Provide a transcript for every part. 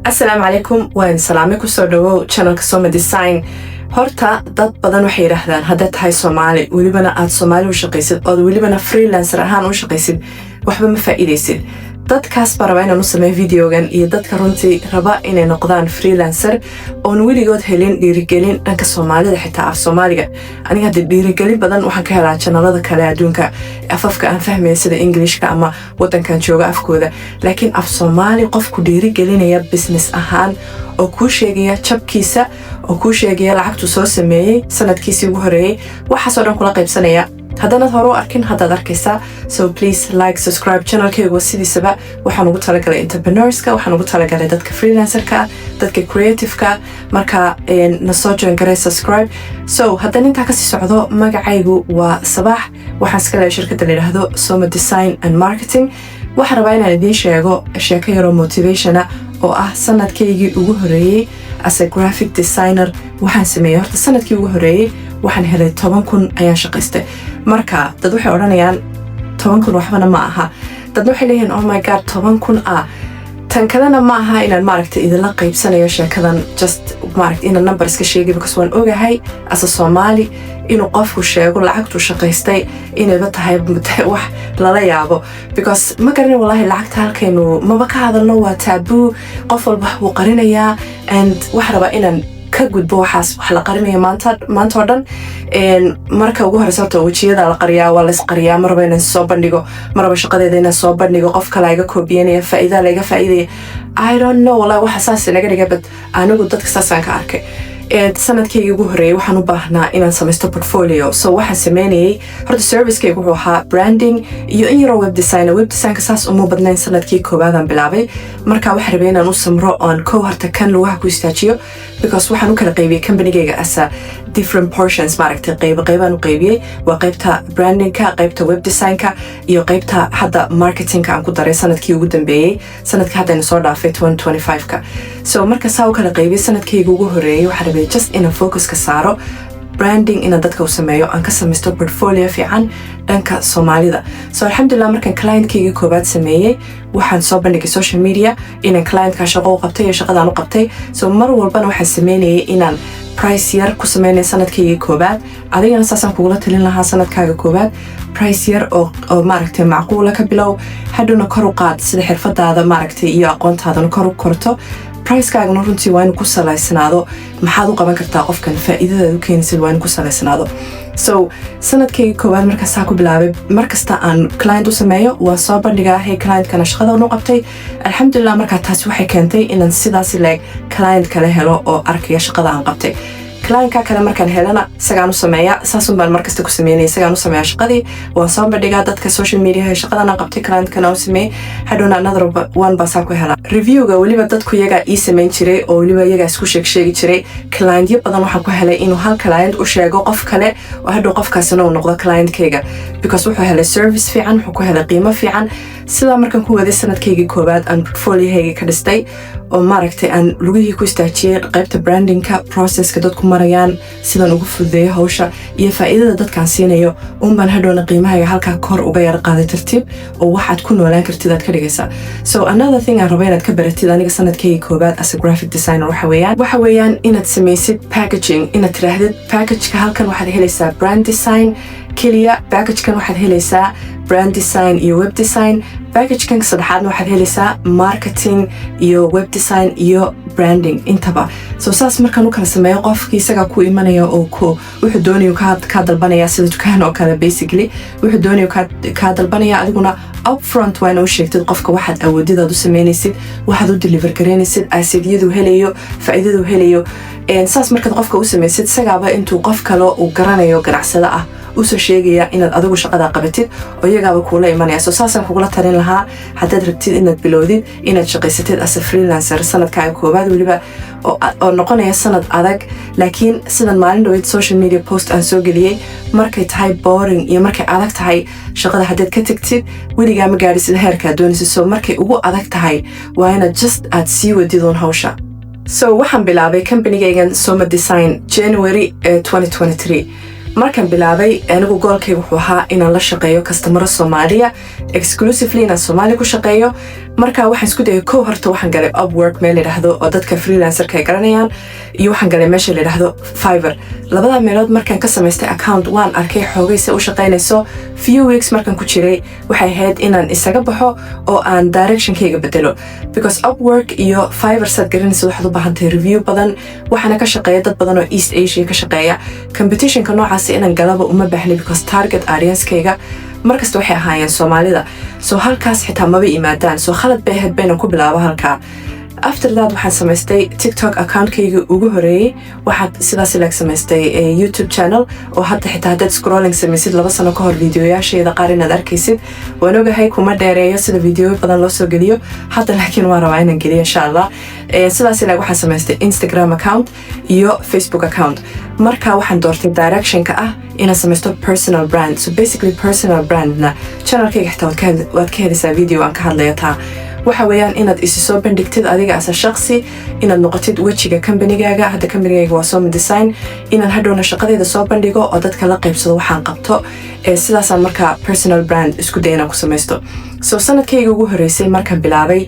Assalaamu calaykum, waan salaame ku soo dhawow channelka Soma Design. Horta dad badan waxay yiraahdaan haddaad tahay Soomaali welibana aad Soomaali u shaqaysid oo welibana freelancer ahaan u shaqaysid waxba ma faa'iideysid. dadkaas baa raba inaan u sameeyo Fiidiyowgan iyo dadka runtii raba inay noqdaan freelancer oon weligood helin dhiirigelin dhanka Soomaalida xitaa af Soomaaliga. Aniga hadda dhiirigelin badan waxaan ka helaa channelada kale adduunka afafka aan fahmayo sida Englishka ama wadankan jooga afkooda, laakiin af Soomaali qofku dhiirigelinaya business ahaan oo kuu sheegaya jabkiisa oo kuu sheegaya lacagtu soo sameeyay sanadkiisii ugu horeeyay waxaasoo dhan kula qaybsanaya. haddana hore u arkin haddaad arkaysaa, so please like, subscribe channelkayga sidiisaba. waxaan ugu talagalay entrepreneurska, waxaan ugu talagalay dadka freelancerka, dadka creativeka, marka na soo join garay subscribe. So haddana intaa kasii socdo, magacaygu waa Sabax, waxaan iska leeyahay shirkadda la yidhaahdo Soma Design Marketing. waxaan rabaa inaan idiin sheego sheeko yaroo motivationa oo ah sanadkaygii ugu horeeyay as a graphic designer. waxaan sameeyay horta sanadkii ugu horeeyay waxaan helay 10,000 ayaan shaqaystay. marka dad waxay odhanayaan 10,000 waxbana ma aha. dad waxay leeyihiin oh my god 10,000 ah. tan kalena ma aha inaan maaragtay idinla qaybsanayo sheekadan just maaragtay inaan number iska sheegay because waan ogahay as a Somali inuu qofku sheego lacagtu shaqaystay inayba tahay wax lala yaabo, because ma garanay wallahi lacagta halkaynu maba ka hadalno, waa taboo, qof walba wuu qarinayaa and wax raba inaan ka gudbo waxaas wax la qarinaya maanta oo dhan. marka ugu horeysa horta wajiyada la qariyaa waa la isqariyaa, maraba inaan soo bandhigo, maraba shaqadeeda inaan soo bandhigo, qof kale iga koobiyanaya faa'iida laga faa'iidaya. I don't know wallahi waxa saas naga dhigay, but anigu dadka saasaan ka arkay. sanadkaygii ugu horeeyay waxaan u baahnaa inaan samaysto portfolio, so waxaan sameynayay horta servicekaygu wuxuu ahaa branding iyo in yaroo web designer. web designka saas uma badnayn sanadkii koowaadaan bilaabay, marka waxaan rabay inaan u samro oon kow horta kan lugaha ku istaajiyo, because waxaan u kala qaybiyey companygayga as a different portions, maaragtay qaybaan u qaybiyey. waa qaybta brandingka, qaybta web designka iyo qaybta hadda marketingka aan ku daray sanadkii ugu dambeeyey, sanadka haddayna soo dhaafay 2025ka. so marka saa u kala qaybiyey sanadkayga ugu horeeyay waxaan rabay just inaan focus ka saaro branding, inaan dadka u sameeyo, aan ka samaysto portfolio fiican dhanka Soomaalida. so alxamdulillah markaan clientkayga koobaad sameeyey waxaan soo bandhigay social media inaan clientka shaqo u qabtay iyo shaqadaan u qabtay. so mar walbana waxaan sameynayay inaan price yar ku sameynay sanadkayga koobaad. adigana saasaan kugula talin lahaa sanadkaaga koobaad price yar oo maaragtay macquula ka bilow, hadhowna kor u qaad sida xirfadaada maaragtay iyo aqoontaadana kor u korto. price-kaagana runtii waa inuu ku salaysanaado maxaad u qaban kartaa qofkan, faa'iidadaad u keenaysid waa inuu ku salaysanaado. so sanadkayga koowaad markaasaa ku bilaabay markasta aan client u sameeyo waan soo bandhigaa, hey clientkana shaqadan u qabtay. alxamdulillah markaa taasi waxay keentay inaan sidaasi leeg client kale helo oo arkaya shaqada aan qabtay. clientka kale markaan helana isagaan u sameeya, saasun baan markasta ku sameynaya, isagaan u sameeya shaqadii, waan soo bandhigaa dadka social media shaqadan aan qabtay, clientkana u sameeyey, hadhowna another one baasaa ku helaa. reviewga weliba dadku iyagaa ii samayn jiray oo weliba iyagaa isku sheegi jiray. clientyo badan waxaan ku helay inuu hal client u sheego qof kale oo hadhow qofkaasina uu noqdo clientkayga, because wuxuu helay service fiican, wuxuu ku helay qiimo fiican. sidaa markaan ku waday sanadkaygii koobaad aan portfoliohayga ka dhistay oo maaragtay aan lugihii ku istaajiyey qaybta brandingka, processka dadku marayaan, sidaan ugu fududeeyo hawsha iyo faa'iidada dadkaan siinayo, unbaan hadhowna qiimahayga halkaa kor uga yara qaaday tartiib oo waxaad ku noolaan kartid aad ka dhigaysaa. so another thing aan raba inaad ka baratid aniga sanadkaygii koobaad as a graphic designer waxa weeyaan inaad samaysid packaging, inaad tiraahdid packageka halkan waxaad helaysaa brand design keliya, packagekan waxaad helaysaa brand design iyo web design, packagekan saddexaadna waxaad helaysaa marketing iyo web design iyo branding intaba. so saas markaan u kala sameeyo qofkii isagaa ku imanaya oo wuxuu doonayo kaa dalbanaya sida dukaan oo kale, basically wuxuu doonayo kaa dalbanaya, adiguna upfront waa ina u sheegtid qofka waxaad awoodidaad u samaynaysid, waxaad u deliver garaynaysid, asidiyadu helayo, faa'iidadu helayo. saas markaad qofka u samaysid isagaaba intuu qof kale uu garanayo ganacsada ah usoo sheegaya inaad adigu shaqadaa qabatid oo iyagaaba kuula imanaya. so saasaan kugula talin lahaa haddaad rabtid inaad bilowdid inaad shaqaysatid as a freelancer sanadkaaga koobaad weliba oo noqonaya sanad adag. laakiin sidan maalin dhaweyd social media post aan soo geliyey, markay tahay boring iyo markay adag tahay shaqada haddaad ka tagtid weligaa ma gaadhisid heerkaad doonaysid. so markay ugu adag tahay waa inaad just aad sii wadidoon hawsha. so waxaan bilaabay companygaygan Soma Design January 2023. markaan bilaabay anigu goolkayga wuxuu ahaa inaan la shaqeeyo kastamaro Soomaaliya exclusively inaan Soomaali ku shaqeeyo marka waxaan isku dayay horta waxaan galay Upwork meel yiraahdo oo dadka freelancerka ay garanayaan iyo waxaan galay meesha la yiraahdo Fiverr labada meelood markaan ka samaystay account waan arkay xoogaysa u shaqeynayso few weeks markaan ku jiray waxay ahayd inaan isaga baxo oo aan directionkayga bedelo because Upwork iyo Fiverr sad garanayso waxaad u baahan tahay review badan waxaana ka shaqeeya dad badan oo East Asia ka shaqeeya competitionka noocaas inaan galaba uma baahni because target audience-kayga markasta waxay ahaayeen Soomaalida soo halkaas xitaa maba imaadaan soo khalad bay ahayd bayna ku bilaabo halkaa after that waxaan samaystay TikTok account-kayga ugu horeeyay waxaan sidaas ilaag samaystay YouTube channel oo hadda xitaa haddaad scrolling samaysid 2 sano ka hor videoyaasheeda qaar inaad arkaysid waan ogahay kuma dheereeyo sida videoyo badan loo soo geliyo hadda laakiin waan rabaa inaan geliyo insha Allah sidaas ilaag waxaan samaystay Instagram account iyo Facebook account marka waxaan doortay direction-ka ah inaan samaysto personal brand so basically personal brand-na channel-kayga xitaa waad ka helaysaa video aan ka hadlayo taa waxa weeyaan inaad isi soo bandhigtid adiga as shakhsi inaad noqotid wajiga company-gaaga hadda company-gaaga waa Soma Design inaan hadhowna shaqadeeda soo bandhigo oo dadka la qaybsado waxaan qabto sidaasaan markaa personal brand isku day inaan ku samaysto so sanadkayga ugu horeysay markaan bilaabay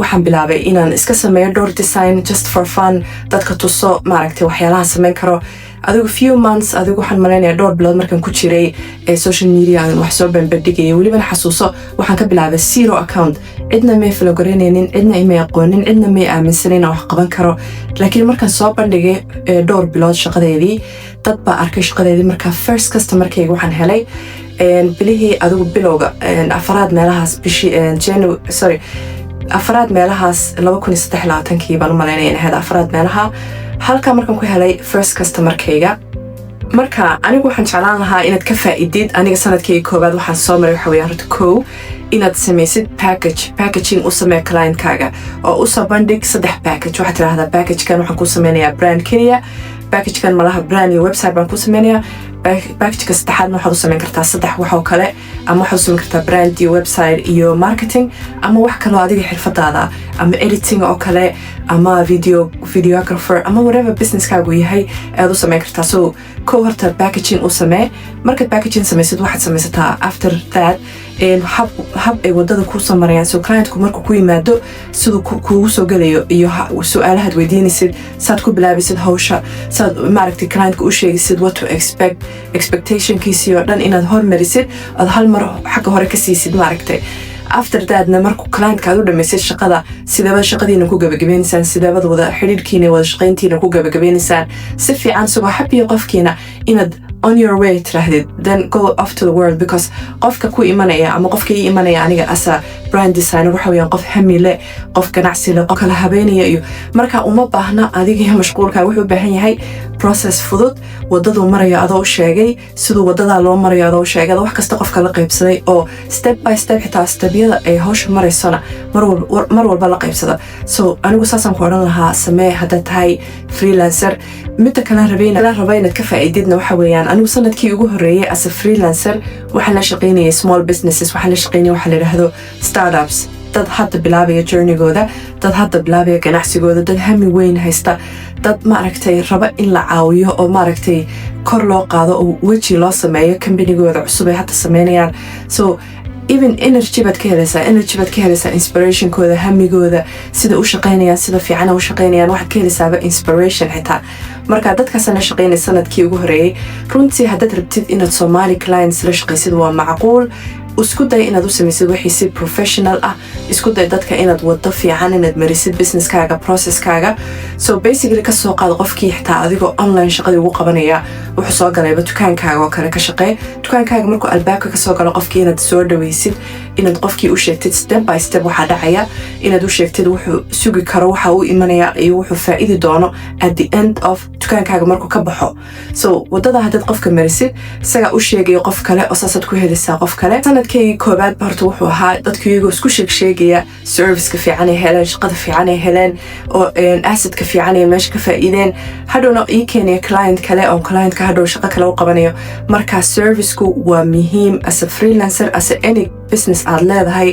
waxaan bilaabay inaan iska sameeyo dhowr design just for fun dadka tuso maaragtay waxyaalaha samayn karo adigu few months adigu waxaan maleynayaa dhowr bilood markaan ku jiray social media aan wax soo bandhigay walibana xasuuso waxaan ka bilaabay zero account cidna may falogaraynaynin cidna imay aqoonin cidna may aaminsanin wax qaban karo laakiin markaan soo bandhigay dhowr bilood shaqadeedii dad baa arkay shaqadeedii markaa first customer-kayga waxaan helay bilihii adigu bilowga afraad meelahaas bishii afraad meelahaas 2023 baan u maleynaya in ahayd afraad meelaha halka markaan ku helay first customer-kayga marka anigu waxaan jeclaan lahaa inaad ka faa'iidid aniga sanadkayga koobaad waxaan soo maray waxa weeyaan horta inaad samaysid packaging u samee client-kaaga oo u soo bandhig 3 package waxaad tidhaahdaa packagekan waxaan ku sameynayaa brand keliya packagekan malaha brand iyo website baan ku sameynayaa packageka saddexaadna waxaad u samayn kartaa 3 wax oo kale ama waxaad u samayn kartaa brand iyo website iyo marketing ama wax kaloo adiga xirfadaada ama editing oo kale ama videographer ama whatever businesskaagu yahay aad u samayn kartaa so horta packaging u samee markaad packaging samaysid waxaad samaysataa after that hab ay wadada ku soo marayaan so clientku markuu ku yimaado siduu kuugu soo gelayo iyo su'aalahaad weydiinaysid saad ku bilaabaysid hawsha saad maaragtay clientka u sheegaysid what to expectationkiisii oo dhan inaad hormarisid aad hal mar xagga hore ka siisid maaragtay after thatna markuu clientka aad u dhamaysid shaqada sideebada shaqadiina ku gabagabaynaysaan sideebada wada xidhiidhkiina wada shaqayntiina ku gabagabaynaysaan si fiican isagoo xabiyo qofkiina inaad on your way tirahdid then go off to the world because qofka ku imanaya ama qofka ii imanaya aniga asa brand designer waxa weeyaan qof hami leh qof ganacsi leh qof kala habeynaya iyo marka uma baahna adiga iyo mashquulka wuxuu u baahan yahay process fudud wadadu marayo adoo sheegay sidoo wadada loo marayo adoo sheegay wax kasta qofka la qaybsaday oo step by step xitaa stebyada ay hawsha maraysana mar walba la qaybsada so anigu saasan ku oran lahaa samee hadda tahay freelancer mid kale rabay inaad ka faa'iididna waxa weeyaan anigu sanadkii ugu horeeyay as a freelancer waxaan la shaqaynayay small businesses waxaan la shaqaynayay waxa la yiraahdo startups dad hadda bilaabaya journey-gooda dad hadda bilaabaya ganacsigooda dad hami weyn haysta dad maaragtay raba in la caawiyo oo maaragtay kor loo qaado oo weji loo sameeyo company-gooda cusub ay hadda sameynayaan so even energy baad ka helaysaa inspirationkooda hamigooda sida u shaqaynayaan sida fiican u shaqaynayaan waxaad ka helaysaaba inspiration xitaa marka dadkaasana shaqaynay sanadkii ugu horeeyay runtii haddaad rabtid inaad Somali clients la shaqaysid waa macquul isku day inaad u samaysid wixii si professional ah isku day dadka inaad wado fiican inaad marisid businesskaaga processkaaga so basically ka soo qaad qofkii xitaa adigoo online shaqadii ugu qabanaya wuxuu soo galayba dukaankaaga oo kale ka shaqee dukaankaaga markuu albaabka ka soo galo qofkii inaad soo dhawaysid inaad qofkii u sheegtid step by step waxa dhacaya inaad u sheegtid wuxuu sugi karo waxa uu imanaya iyo wuxuu faa'iidi doono at the end of dukaankaaga markuu ka baxo so wadada haddaad qofka marisid isaga u sheegayo qof kale oo saasaad ku helaysaa qof kale sanadkayga koobaad horta wuxuu ahaa dadku iyagoo isku sheegaya serviceka fiican ay heleen shaqada fiican ay heleen oo assetka fiican ay meesha ka faa'iideen hadhowna ii keenaya client kale oo clientka hadhow shaqo kale u qabanayo marka serviceku waa muhiim as a freelancer as a any business aad leedahay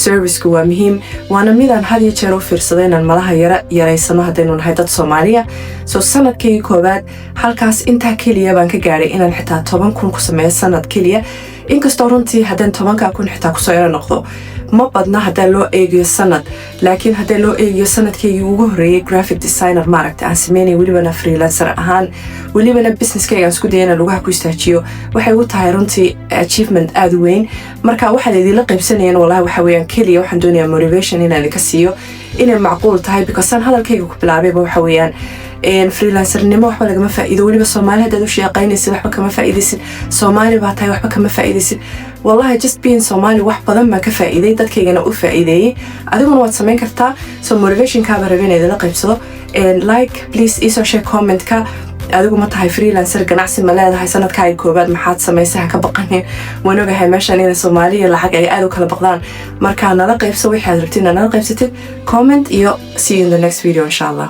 serviceku waa muhiim waana midaan had iyo jeer u fiirsaday inaan malaha yaraysano haddaynu nahay dad Soomaaliya soo sanadkaygii koobaad halkaas intaa keliya baan ka gaaray inaan xitaa 10,000 ku sameeyo sanad keliya inkastoo runtii haddaan 10,000 xitaa kusoo yara noqdo ma badna haddii loo eegiyo sanad laakiin haddii loo eegiyo sanadkaygii ugu horeeyay graphic designer maaragtay aan sameynay welibana freelancer ahaan welibana businesskayga aan isku dayana lugaha ku istaajiyo waxay u tahay runtii achievement aad u weyn marka waxaan idinla qaybsanayeen wallahi waxa weeyaan keliya waxaan doonayaa motivation inaan idinka siiyo inay macquul tahay because aan hadalkayga ku bilaabayba waxa weeyaan freelancernimo waxba lagama faa'iido waliba Soomaali hadda u shaqaynaysid waxba kama faa'iidaysid Soomaali baa tahay waxba kama faa'iidaysid wallahi just being Somali wax badan ma ka faa'iiday dadkaygana u faa'iideeyay adiguna waad sameyn kartaa so motivation ka barabeynayda la qaybsado like please iso share comment ka adigu ma tahay freelancer ganacsi ma leedahay sanadkayga koobaad maxaad sameysay ka baqaneen waan ogahay meeshan in Soomaaliya lacag ay aad u kala baqdaan marka nala qaybso wixii aad rabtiin nala qaybsatid comment iyo see you in the next video inshallah